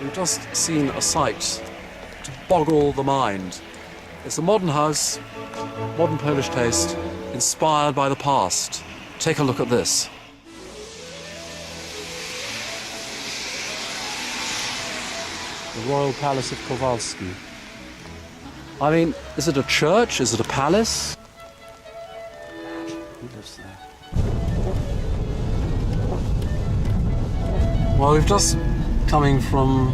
We've just seen a sight to boggle the mind. It's a modern house, modern Polish taste, inspired by the past. Take a look at this. The Royal Palace of Kowalski. I mean, is it a church? Is it a palace? Who lives there? Well, we've just coming from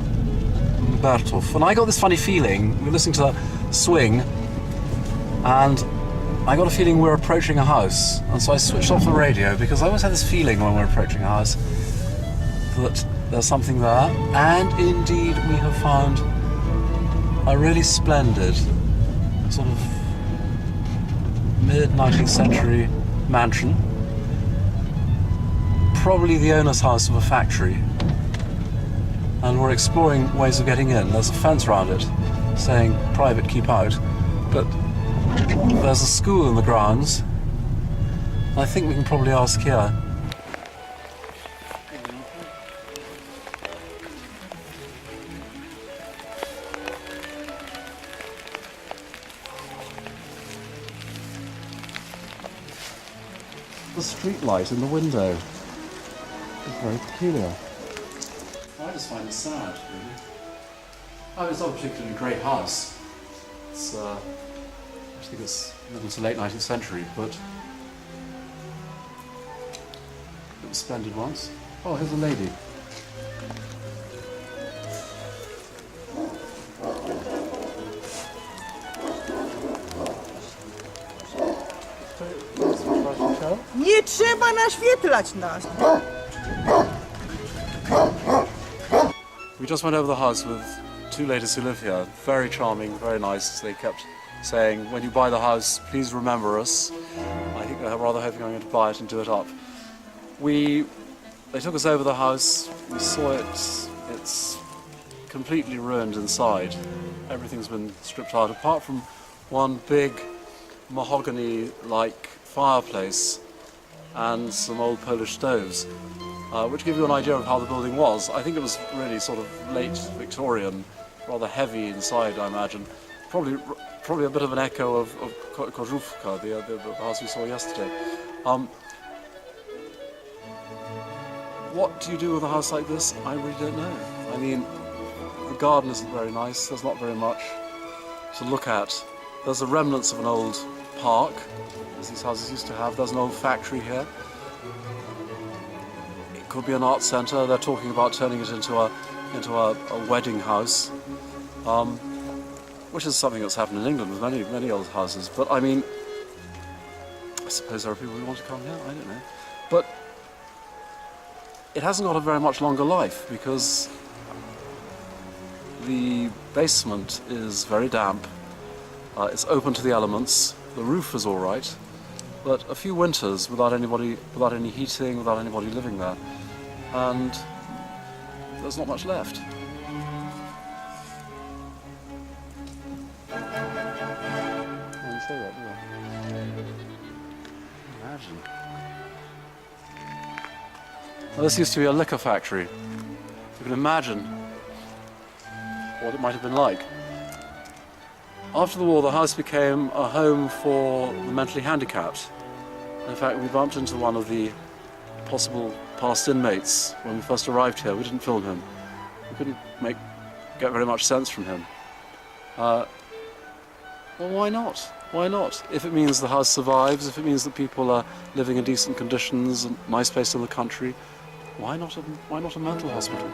Bertów, and I got this funny feeling. We were listening to the swing, and I got a feeling we're approaching a house, and so I switched off the radio because I always have this feeling when we're approaching a house that there's something there, and indeed we have found a really splendid sort of mid-19th century mansion, probably the owner's house of a factory, and we're exploring ways of getting in. There's a fence around it saying private, keep out, but there's a school in the grounds. I think we can probably ask here. The street light in the window is very peculiar. I just find it sad, really. Oh, it's not a particularly great house. It's, I think it's middle to late 19th century, but it was splendid once. Oh, here's a lady. Nie trzeba naświetlać nas. We just went over the house with two ladies who live here. Very charming, very nice. They kept saying, when you buy the house, please remember us. I think they're rather hoping I'm going to buy it and do it up. They took us over the house, we saw it, it's completely ruined inside. Everything's been stripped out, apart from one big mahogany-like fireplace and some old Polish stoves, which give you an idea of how the building was. I think it was really sort of late Victorian, rather heavy inside, I imagine. Probably a bit of an echo of Dąbrówce, the house we saw yesterday. What do you do with a house like this? I really don't know. I mean, the garden isn't very nice, there's not very much to look at. There's the remnants of an old park, as these houses used to have. There's an old factory here. It could be an art centre. They're talking about turning it into a wedding house, which is something that's happened in England with many old houses. But I mean, I suppose there are people who want to come here. I don't know, but it hasn't got a very much longer life because the basement is very damp. It's open to the elements. The roof is all right, but a few winters without any heating, without anybody living there, and there's not much left. Imagine. Well, this used to be a liquor factory. You can imagine what it might have been like. After the war, the house became a home for the mentally handicapped. In fact, we bumped into one of the possible past inmates when we first arrived here. We didn't film him. We couldn't get very much sense from him. Well, why not? Why not? If it means the house survives, if it means that people are living in decent conditions, a nice place in the country, why not a mental hospital?